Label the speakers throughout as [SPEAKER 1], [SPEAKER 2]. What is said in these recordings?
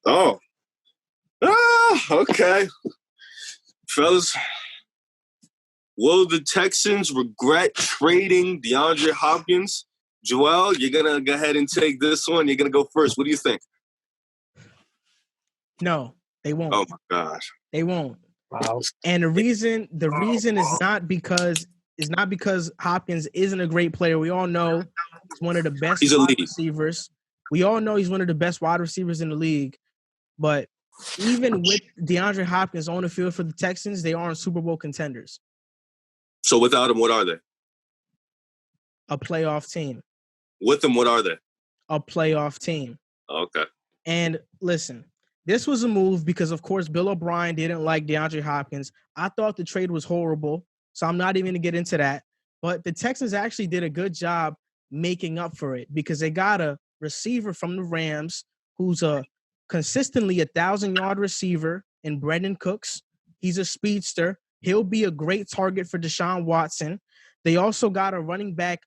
[SPEAKER 1] Oh. Okay. Fellas, will the Texans regret trading DeAndre Hopkins? Joel, you're going to go ahead and take this one. You're going to go first. What do you think?
[SPEAKER 2] No, they won't.
[SPEAKER 1] Oh, my gosh.
[SPEAKER 2] They won't.
[SPEAKER 3] Wow.
[SPEAKER 2] And the reason is not because Hopkins isn't a great player. We all know he's one of the best wide receivers. We all know he's one of the best wide receivers in the league. But even with DeAndre Hopkins on the field for the Texans, they aren't Super Bowl contenders.
[SPEAKER 1] So without him, what are they?
[SPEAKER 2] A playoff team.
[SPEAKER 1] With him, what are they?
[SPEAKER 2] A playoff team.
[SPEAKER 1] Okay.
[SPEAKER 2] And listen, this was a move because, of course, Bill O'Brien didn't like DeAndre Hopkins. I thought the trade was horrible, so I'm not even going to get into that. But the Texans actually did a good job making up for it because they got a receiver from the Rams who's a consistently 1,000-yard receiver in Brandon Cooks. He's a speedster. He'll be a great target for Deshaun Watson. They also got a running back,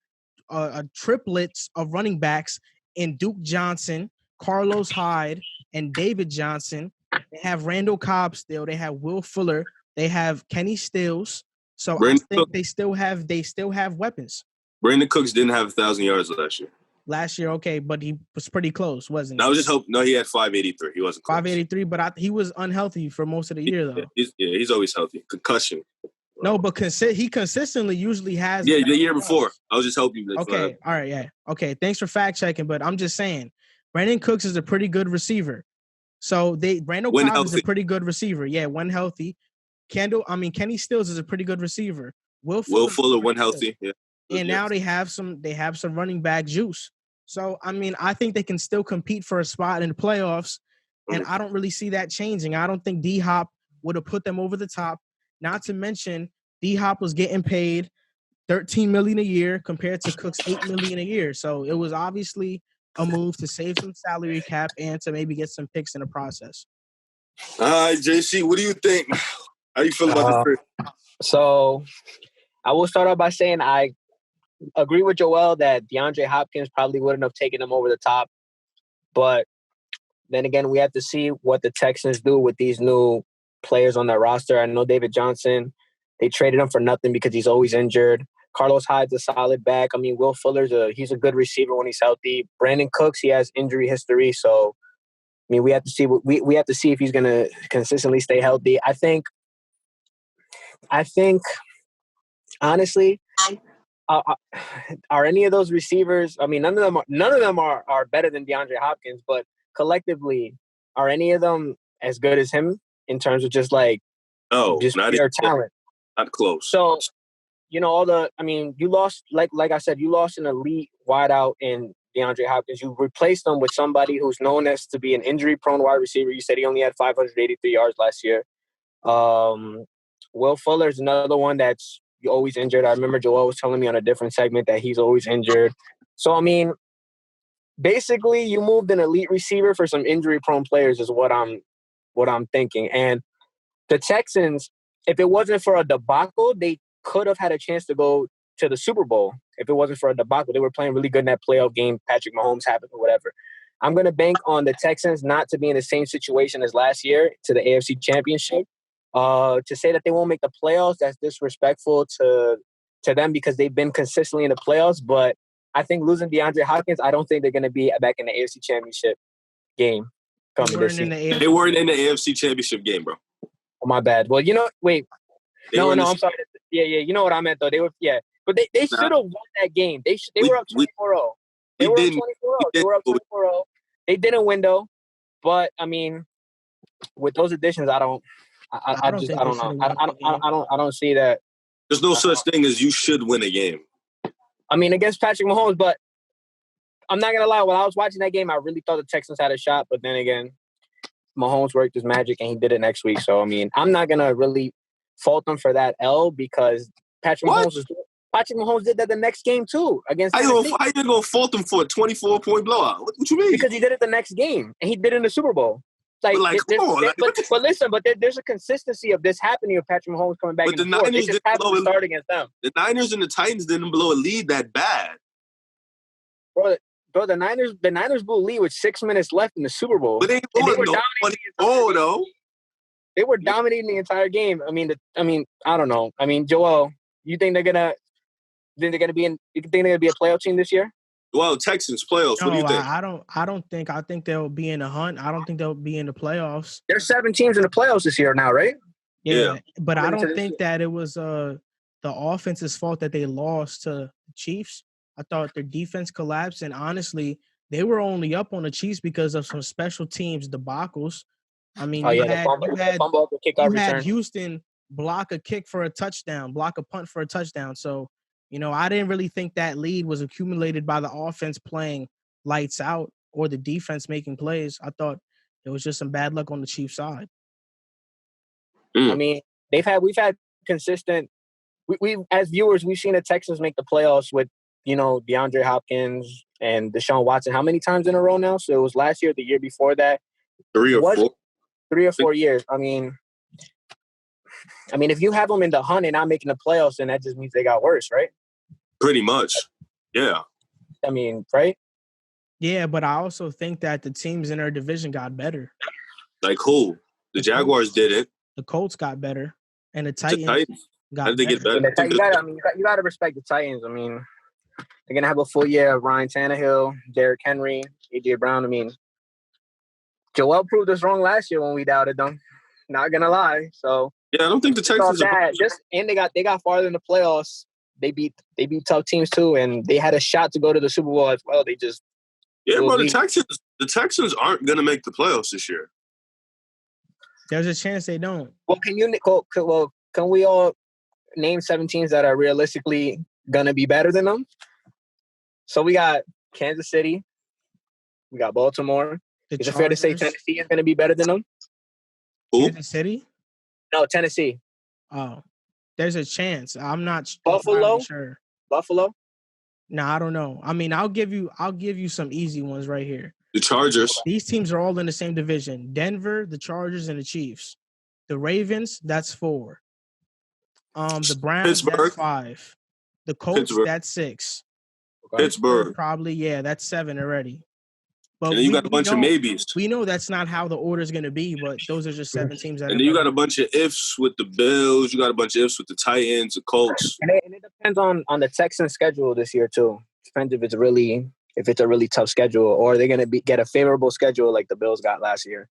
[SPEAKER 2] a triplets of running backs in Duke Johnson, Carlos Hyde, and David Johnson. They have Randall Cobb still. They have Will Fuller. They have Kenny Stills. So Brandon I think they still have weapons.
[SPEAKER 1] Brandon Cooks didn't have 1,000 yards last year.
[SPEAKER 2] Last year, okay, but he was pretty close, wasn't he?
[SPEAKER 1] I was just hoping. No, he had 583. He wasn't close.
[SPEAKER 2] 583, but he was unhealthy for most of the year, though.
[SPEAKER 1] He's always healthy. Concussion.
[SPEAKER 2] No, but he consistently usually has.
[SPEAKER 1] Yeah, the year before. I was just hoping.
[SPEAKER 2] Okay, all right, yeah. Okay, thanks for fact checking, but I'm just saying, Brandon Cooks is a pretty good receiver. So Brandon Cobb is a pretty good receiver. Yeah, when healthy. Kenny Stills is a pretty good receiver. Will
[SPEAKER 1] Fuller when healthy. Yeah.
[SPEAKER 2] And now they have some running back juice. So, I think they can still compete for a spot in the playoffs, and I don't really see that changing. I don't think D-Hop would have put them over the top. Not to mention, D-Hop was getting paid $13 million a year compared to Cook's $8 million a year. So, it was obviously a move to save some salary cap and to maybe get some picks in the process.
[SPEAKER 1] All right, JC, what do you think? How you feel about this trade?
[SPEAKER 3] So, I will start off by saying I agree with Joel that DeAndre Hopkins probably wouldn't have taken him over the top. But then again, we have to see what the Texans do with these new players on their roster. I know David Johnson, they traded him for nothing because he's always injured. Carlos Hyde's a solid back. Will Fuller's he's a good receiver when he's healthy. Brandon Cooks, he has injury history. So, we have to see we have to see if he's going to consistently stay healthy. I think honestly, are any of those receivers? None of them are better than DeAndre Hopkins, but collectively, are any of them as good as him in terms of just pure talent?
[SPEAKER 1] Not close.
[SPEAKER 3] So, you lost like I said, you lost an elite wideout in DeAndre Hopkins. You replaced him with somebody who's known as to be an injury-prone wide receiver. You said he only had 583 yards last year. Will Fuller is another one that's always injured. I remember Joel was telling me on a different segment that he's always injured. So, basically you moved an elite receiver for some injury-prone players is what I'm thinking. And the Texans, if it wasn't for a debacle, they could have had a chance to go to the Super Bowl. If it wasn't for a debacle, they were playing really good in that playoff game. Patrick Mahomes happened or whatever. I'm going to bank on the Texans not to be in the same situation as last year to the AFC Championship. To say that they won't make the playoffs, that's disrespectful to them because they've been consistently in the playoffs. But I think losing DeAndre Hopkins, I don't think they're going to be back in the AFC Championship game coming this season.
[SPEAKER 1] They weren't in the AFC Championship game, bro.
[SPEAKER 3] Oh, my bad. Well, wait. No, I'm sorry. Yeah, you know what I meant, though. They were, yeah. But they should have won that game. They were up 24-0. They were up 24-0. They didn't win, though. But, with those additions, I don't know. I don't see that.
[SPEAKER 1] There's no such thing as you should win a game.
[SPEAKER 3] Against Patrick Mahomes, but I'm not going to lie. When I was watching that game, I really thought the Texans had a shot. But then again, Mahomes worked his magic, and he did it next week. So, I'm not going to really fault them for that L because Patrick Mahomes did that the next game, too. Against
[SPEAKER 1] How you going to fault him for a 24-point blowout? What you mean?
[SPEAKER 3] Because he did it the next game, and he did it in the Super Bowl. But listen, there's a consistency of this happening of Patrick Mahomes coming back. But the Niners didn't start against them.
[SPEAKER 1] The Niners and the Titans didn't blow a lead that bad.
[SPEAKER 3] Bro, Bro, the Niners blew a lead with 6 minutes left in the Super Bowl.
[SPEAKER 1] But they
[SPEAKER 3] were
[SPEAKER 1] were no money goal, though.
[SPEAKER 3] They were dominating the entire game. I mean, I don't know. I mean, Joel, you think they're gonna be a playoff team this year?
[SPEAKER 1] Well, Texans playoffs.
[SPEAKER 2] No,
[SPEAKER 1] what do you think?
[SPEAKER 2] I don't think. I think they'll be in the hunt. I don't think they'll be in the playoffs.
[SPEAKER 3] There's 7 teams in the playoffs this year now, right?
[SPEAKER 2] Yeah. But I don't think that it was the offense's fault that they lost to the Chiefs. I thought their defense collapsed, and honestly, they were only up on the Chiefs because of some special teams debacles. I mean, you had Houston block a kick for a touchdown, block a punt for a touchdown. So, I didn't really think that lead was accumulated by the offense playing lights out or the defense making plays. I thought it was just some bad luck on the Chiefs side.
[SPEAKER 3] I mean, we've had consistent. We as viewers, we've seen the Texans make the playoffs with DeAndre Hopkins and Deshaun Watson. How many times in a row now? So it was last year, the year before that.
[SPEAKER 1] 3 or 4.
[SPEAKER 3] 3 or 4 years. I mean, if you have them in the hunt and not making the playoffs, then that just means they got worse, right?
[SPEAKER 1] Pretty much, yeah.
[SPEAKER 3] I mean, right?
[SPEAKER 2] Yeah, but I also think that the teams in their division got better.
[SPEAKER 1] Like who? The Jaguars didn't.
[SPEAKER 2] The Colts got better, and the Titans got
[SPEAKER 1] How did they get better?
[SPEAKER 3] You got to respect the Titans. I mean, they're gonna have a full year of Ryan Tannehill, Derrick Henry, AJ Brown. I mean, Joel proved us wrong last year when we doubted them. Not gonna lie. So
[SPEAKER 1] yeah, I don't think the Texans are
[SPEAKER 3] they got farther in the playoffs. They beat tough teams too, and they had a shot to go to the Super Bowl as well. They just
[SPEAKER 1] bro. The Texans aren't gonna make the playoffs this year.
[SPEAKER 2] There's a chance they don't.
[SPEAKER 3] Well, can we all name 7 teams that are realistically gonna be better than them? So we got Kansas City, we got Baltimore. Is it fair to say Tennessee is gonna be better than them?
[SPEAKER 1] Who?
[SPEAKER 2] Kansas City?
[SPEAKER 3] No, Tennessee.
[SPEAKER 2] Oh, there's a chance. I'm not
[SPEAKER 3] Buffalo.
[SPEAKER 2] Sure.
[SPEAKER 3] Buffalo.
[SPEAKER 2] No, I don't know. I mean, I'll give you some easy ones right here.
[SPEAKER 1] The Chargers.
[SPEAKER 2] These teams are all in the same division. Denver, the Chargers, and the Chiefs. The Ravens, that's 4. The Browns, that's 5. The Colts, that's 6.
[SPEAKER 1] Pittsburgh.
[SPEAKER 2] Probably, yeah, that's 7 already. But
[SPEAKER 1] and then you got a bunch of maybes.
[SPEAKER 2] We know that's not how the order is going to be, but those are just 7 teams.
[SPEAKER 1] And then you got a bunch of ifs with the Bills. You got a bunch of ifs with the Titans, the Colts.
[SPEAKER 3] And it depends on the Texans' schedule this year too. Depends if it's a really tough schedule, or they're going to get a favorable schedule like the Bills got last year.